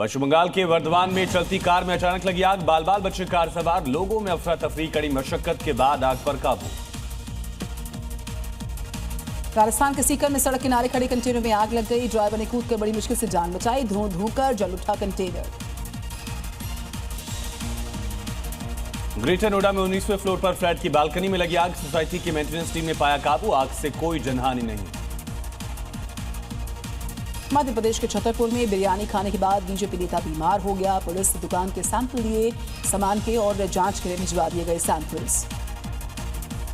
पश्चिम बंगाल के वर्धमान में चलती कार में अचानक लगी आग। बाल बाल बच्चे कार सवार लोगों में अफरा तफरी, कड़ी मशक्कत के बाद आग पर काबू। राजस्थान के सीकर में सड़क किनारे खड़े कंटेनर में आग लग गई। ड्राइवर ने कूदकर बड़ी मुश्किल से जान बचाई। धुआं कर जल उठा कंटेनर। ग्रेटर नोएडा में 19वें फ्लोर पर फ्लैट की बालकनी में लगी आग। सोसाइटी की मेंटेनेंस टीम ने पाया काबू। आग से कोई जनहानि नहीं। मध्य प्रदेश के छतरपुर में बिरयानी खाने के बाद बीजेपी नेता बीमार हो गया। पुलिस ने दुकान के सैंपल लिए सामान के और जांच के लिए भिजवा दिए गए सैंपल्स।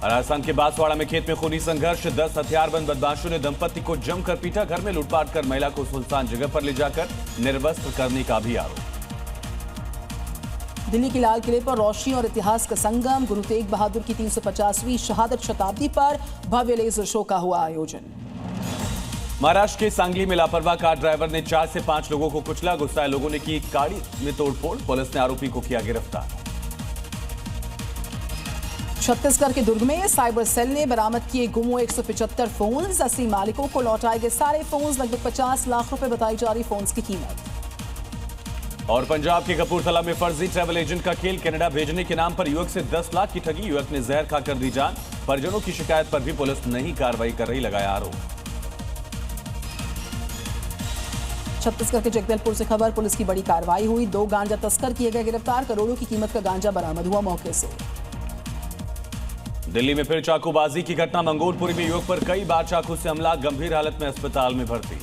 राजस्थान के बांसवाड़ा में खेत में खूनी संघर्ष। 10 हथियारबंद बदमाशों ने दंपति को जमकर पीटा। घर में लूटपाट कर महिला को सुनसान जगह पर ले जाकर निर्वस्त्र करने का भी आरोप। दिल्ली के लाल किले पर रोशनी और इतिहास का संगम। गुरु तेग बहादुर की 350वीं शहादत शताब्दी पर भव्य लेजर शो का हुआ आयोजन। महाराष्ट्र के सांगली में लापरवाह कार ड्राइवर ने 4 से 5 लोगों को कुचला। गुस्साए लोगों ने की गाड़ी में तोड़फोड़। पुलिस ने आरोपी को किया गिरफ्तार। छत्तीसगढ़ के दुर्ग में साइबर सेल ने बरामद किए गुम 175 फोन्स। असली मालिकों को लौटाए गए सारे फोन्स। लगभग 50 लाख रुपए बताई जा रही फोन्स की कीमत। और पंजाब के कपूरथला में फर्जी ट्रैवल एजेंट का खेल। कनाडा भेजने के नाम पर युवक से 10 लाख की ठगी। युवक ने जहर खाकर दी जान। परिजनों की शिकायत पर भी पुलिस नहीं कार्रवाई कर रही, लगाया आरोप। छत्तीसगढ़ के जगदलपुर से खबर। पुलिस की बड़ी कार्रवाई हुई। 2 गांजा तस्कर किए गए गिरफ्तार। करोड़ों की कीमत का गांजा बरामद हुआ मौके से। दिल्ली में फिर चाकूबाजी की घटना। मंगोलपुरी में युवक पर कई बार चाकू से हमला। गंभीर हालत में अस्पताल में भर्ती।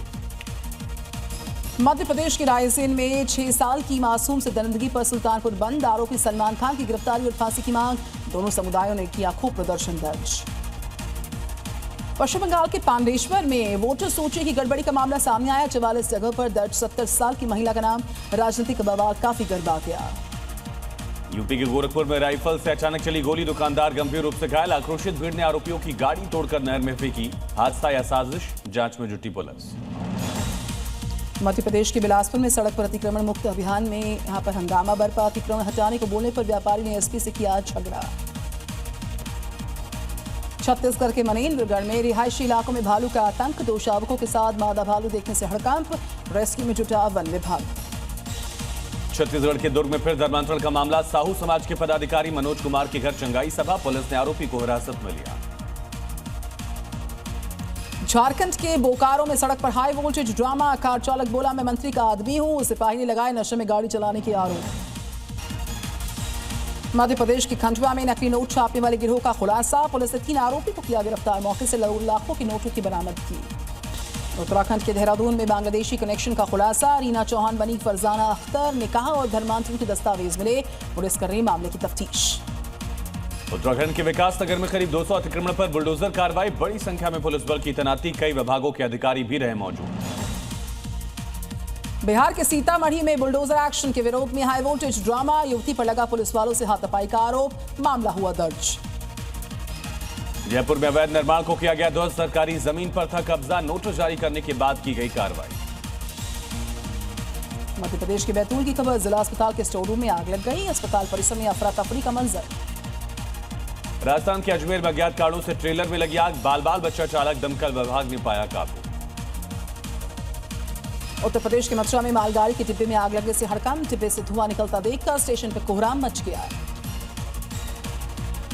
मध्य प्रदेश के रायसेन में 6 साल की मासूम से दरिंदगी पर सुल्तानपुर बंद। आरोपी सलमान खान की गिरफ्तारी और फांसी की मांग। दोनों समुदायों ने किया खूब प्रदर्शन दर्ज। पश्चिम बंगाल के पांडेश्वर में वोटर सूची की गड़बड़ी का मामला सामने आया। 44 जगह पर दर्ज 70 साल की महिला का नाम। राजनीतिक बवाल काफी गरबा गया। यूपी के गोरखपुर में राइफल से अचानक चली गोली। दुकानदार गंभीर रूप से घायल। आक्रोशित भीड़ ने आरोपियों की गाड़ी तोड़कर नहर में फेंकी। हादसा या साजिश, जांच में जुटी पुलिस। मध्य प्रदेश के बिलासपुर में सड़क पर अतिक्रमण मुक्त अभियान में यहां पर हंगामा बरपा। अतिक्रमण हटाने को बोलने पर व्यापारी ने एसपी से किया झगड़ा। छत्तीसगढ़ के मनेन्द्रगढ़ में रिहायशी इलाकों में भालू का आतंक। 2 शावकों के साथ मादा भालू देखने से हड़कंप। रेस्क्यू में जुटा वन विभाग। छत्तीसगढ़ के दुर्ग में फिर धर्मांतरण का मामला। साहू समाज के पदाधिकारी मनोज कुमार के घर चंगाई सभा। पुलिस ने आरोपी को हिरासत में लिया। झारखंड के बोकारो में सड़क पर हाई वोल्टेज ड्रामा। कार चालक बोला मैं मंत्री का आदमी हूं। सिपाही ने लगाए नशे में गाड़ी चलाने के आरोप। मध्य प्रदेश के खंडवा में नकली नोट छापने वाले गिरोह का खुलासा। पुलिस ने 3 आरोपी को किया गिरफ्तार। मौके से लाखों की नोटों की बरामद की। उत्तराखंड के देहरादून में बांग्लादेशी कनेक्शन का खुलासा। रीना चौहान बनी फरजाना अख्तर। निकाह और धर्मांतरण के दस्तावेज मिले। पुलिस कर रही मामले की तफ्तीश। उत्तराखंड के विकास नगर में करीब 200 अतिक्रमण पर बुलडोजर कार्रवाई। बड़ी संख्या में पुलिस बल की तैनाती। कई विभागों के अधिकारी भी रहे मौजूद। बिहार के सीतामढ़ी में बुलडोजर एक्शन के विरोध में हाई वोल्टेज ड्रामा। युवती पर लगा पुलिस वालों से हाथापाई का आरोप। मामला हुआ दर्ज। जयपुर में अवैध निर्माण को किया गया ध्वस्त। सरकारी जमीन पर था कब्जा। नोटिस जारी करने के बाद की गई कार्रवाई। मध्य प्रदेश के बैतूल की खबर। जिला अस्पताल के स्टोर रूम में आग लग गई। अस्पताल परिसर में अफरा तफरी का मंजर। राजस्थान के अजमेर में अज्ञात कारणों से ट्रेलर में लगी आग। बाल बाल बच्चा चालक दमकल विभाग ने पाया काबू। उत्तर प्रदेश के मथुरा में मालगाड़ी के डिब्बे में आग लगने से हड़कंप। डिब्बे से धुआं निकलता देखकर स्टेशन पर कोहराम मच गया।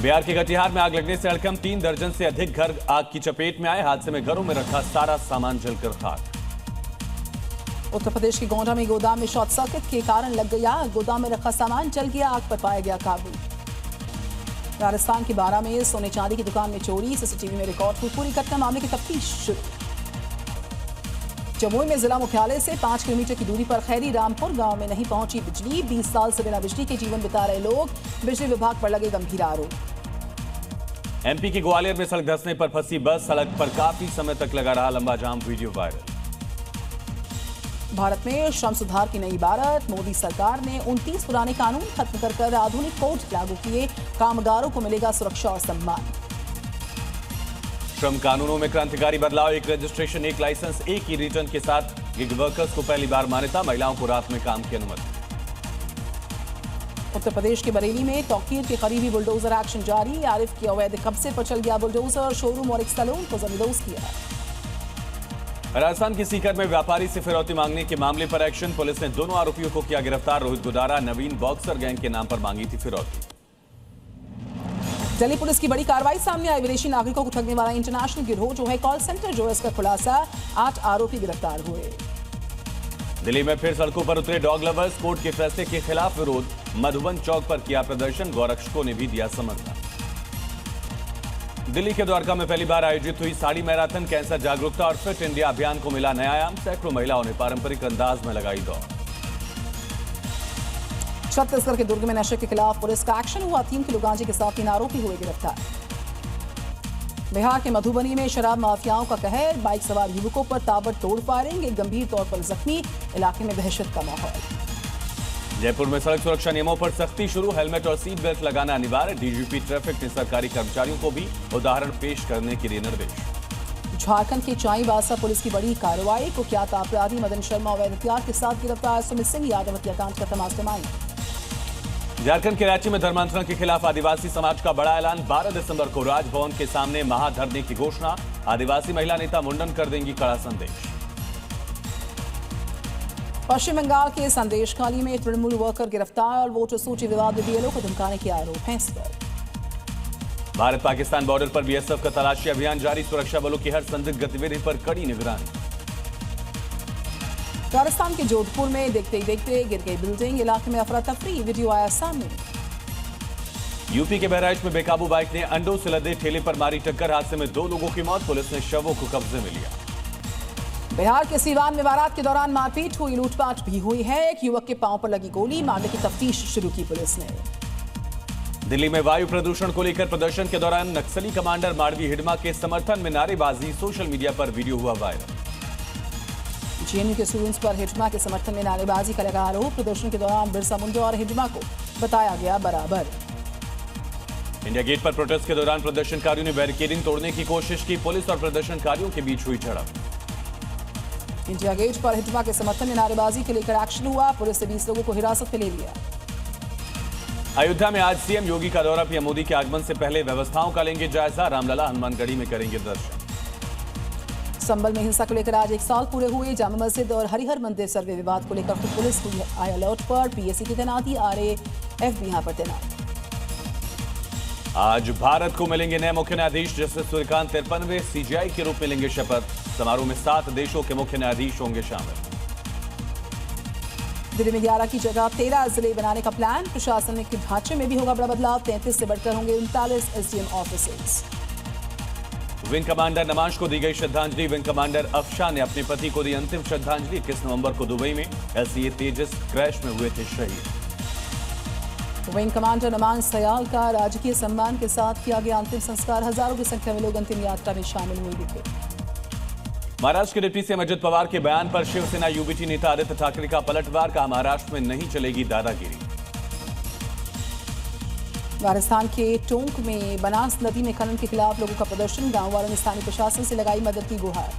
बिहार के कटिहार में आग लगने से हड़कंप। 3 दर्जन से अधिक घर आग की चपेट में आए। हादसे में घरों में रखा सारा सामान जलकर खाक। उत्तर प्रदेश के गोंडा में गोदाम में शॉर्ट सर्किट के कारण लग गई आग। गोदाम में रखा सामान जल गया। आग पर पाया गया काबू। राजस्थान के बारा में सोने चांदी की दुकान में चोरी। सीसीटीवी में रिकॉर्ड हुई पूरी घटना। मामले की तफ्तीश शुरू। जमुई में जिला मुख्यालय से 5 किलोमीटर की दूरी पर खैरी रामपुर गांव में नहीं पहुंची बिजली। 20 साल से बिना बिजली के जीवन बिता रहे लोग। बिजली विभाग पर लगे गंभीर आरोप। एमपी के ग्वालियर में सड़क धंसने पर फंसी बस। सड़क पर काफी समय तक लगा रहा लंबा जाम। Video viral. भारत में श्रम सुधार की नई इबारत। मोदी सरकार ने 29 पुराने कानून खत्म कर आधुनिक कोड लागू किए। कामगारों को मिलेगा सुरक्षा और सम्मान। श्रम कानूनों में क्रांतिकारी बदलाव। 1 रजिस्ट्रेशन 1 लाइसेंस 1 ही रिटर्न के साथ गिग वर्कर्स को पहली बार मान्यता। महिलाओं को रात में काम की अनुमति। उत्तर प्रदेश के बरेली में तौकीर के करीबी बुलडोजर एक्शन जारी। आरिफ के अवैध कब्जे पर चल गया बुलडोजर। शोरूम और एक सैलून को जमींदोज किया। राजस्थान के सीकर में व्यापारी से फिरौती मांगने के मामले पर एक्शन। पुलिस ने दोनों आरोपियों को किया गिरफ्तार। रोहित गुदारा नवीन बॉक्सर गैंग के नाम पर मांगी थी फिरौती। दिल्ली पुलिस की बड़ी कार्रवाई सामने आई। विदेशी नागरिकों को ठगने वाला इंटरनेशनल गिरोह जो है कॉल सेंटर जो है इसका खुलासा। 8 आरोपी गिरफ्तार हुए। दिल्ली में फिर सड़कों पर उतरे डॉग लवर्स। कोर्ट के फैसले के खिलाफ विरोध। मधुबन चौक पर किया प्रदर्शन। गौरक्षकों ने भी दिया समर्थन। दिल्ली के द्वारका में पहली बार आयोजित हुई साड़ी मैराथन। कैंसर जागरूकता और फिट इंडिया अभियान को मिला नया आयाम। सैकड़ों महिलाओं ने पारंपरिक अंदाज में लगाई दौड़। छत्तीसगढ़ के दुर्ग में नशे के खिलाफ पुलिस का एक्शन हुआ। 3 किलो गांजे के साथ 3 आरोपी हुए गिरफ्तार। बिहार के मधुबनी में शराब माफियाओं का कहर। बाइक सवार युवकों पर ताबड़तोड़ फायरिंग। एक गंभीर तौर पर जख्मी। इलाके में दहशत का माहौल। जयपुर में सड़क सुरक्षा नियमों पर सख्ती शुरू। हेलमेट और सीट बेल्ट लगाना अनिवार्य। डीजीपी ट्रैफिक ने सरकारी कर्मचारियों को भी उदाहरण पेश करने के लिए निर्देश। झारखंड के चाईबासा पुलिस की बड़ी कार्रवाई। कुख्यात अपराधी मदन शर्मा अवैध हथियार के साथ गिरफ्तार। सुमित सिंह यादव हत्याकांड का मास्टरमाइंड। झारखंड के रांची में धर्मांतरण के खिलाफ आदिवासी समाज का बड़ा ऐलान। 12 दिसंबर को राजभवन के सामने महाधरने की घोषणा। आदिवासी महिला नेता मुंडन कर देंगी कड़ा संदेश। पश्चिम बंगाल के संदेश खाली में तृणमूल वर्कर गिरफ्तार और वोटर सूची विवाद में बीएलओ को धमकाने के आरोप हैं इस पर। भारत पाकिस्तान बॉर्डर पर बीएसएफ का तलाशी अभियान जारी। सुरक्षा बलों की हर संदिग्ध गतिविधि पर कड़ी निगरानी। राजस्थान के जोधपुर में देखते ही देखते गिर गई बिल्डिंग। इलाके में अफरा तफरी। वीडियो आया सामने। यूपी के बहराइच में बेकाबू बाइक ने अंडों से लदे ठेले पर मारी टक्कर। हादसे में 2 लोगों की मौत। पुलिस ने शवों को कब्जे में लिया। बिहार के सीवान में बारात के दौरान मारपीट हुई। लूटपाट भी हुई है। एक युवक के पांव पर लगी गोली। मामले की तफ्तीश शुरू की पुलिस ने। दिल्ली में वायु प्रदूषण को लेकर प्रदर्शन के दौरान नक्सली कमांडर माड़वी हिडमा के समर्थन में नारेबाजी। सोशल मीडिया पर वीडियो हुआ वायरल। जेएनयू के स्टूडेंट्स पर हिडमा के समर्थन में नारेबाजी का लगा आरोप। प्रदर्शन के दौरान बिरसा मुंडा और हिडमा को बताया गया बराबर। इंडिया गेट पर प्रोटेस्ट के दौरान प्रदर्शनकारियों ने बैरिकेडिंग तोड़ने की कोशिश की। पुलिस और प्रदर्शनकारियों के बीच हुई झड़प। इंडिया गेट पर हिडमा के समर्थन में नारेबाजी के लेकर एक्शन हुआ। पुलिस ने 20 लोगों को हिरासत में ले लिया। अयोध्या में आज सीएम योगी का दौरा। पीएम मोदी के आगमन से पहले व्यवस्थाओं का लेंगे जायजा। रामलला हनुमानगढ़ी में करेंगे दर्शन। संभल में हिंसा को लेकर आज 1 साल पूरे हुए। जामा मस्जिद और हरिहर मंदिर सर्वे विवाद को लेकर खुद पुलिस हुई आई अलर्ट पर। पीएसी की तैनाती। आरएएफ भी यहां पर तैनात। आज भारत को मिलेंगे नए मुख्य न्यायाधीश। जस्टिस सूर्यकांत 53वें सीजीआई के रूप में लेंगे शपथ। समारोह में 7 देशों के मुख्य न्यायाधीश होंगे शामिल। दिल्ली में 11 की जगह 13 जिले बनाने का प्लान। प्रशासनिक ढांचे में भी होगा बड़ा बदलाव। 33 से बढ़कर होंगे 39 एसडीएम ऑफिसर्स। विंग कमांडर नमाज को दी गई श्रद्धांजलि। विंग कमांडर अफशान ने अपने पति को दी अंतिम श्रद्धांजलि। 21 नवंबर को दुबई में एलसीए तेजस क्रैश में हुए थे शहीद। विंग कमांडर नमान सयाल का राजकीय सम्मान के साथ किया गया अंतिम संस्कार। हजारों की संख्या में लोग अंतिम यात्रा में शामिल हुए थे। महाराष्ट्र के डिप्टी सीएम अजित पवार के बयान पर शिवसेना यूबीटी नेता आदित्य ठाकरे का पलटवार। कहा महाराष्ट्र में नहीं चलेगी दादागिरी। राजस्थान के टोंक में बनास नदी में खनन के खिलाफ लोगों का प्रदर्शन। गांव वालों ने स्थानीय प्रशासन से लगाई मदद की गुहार।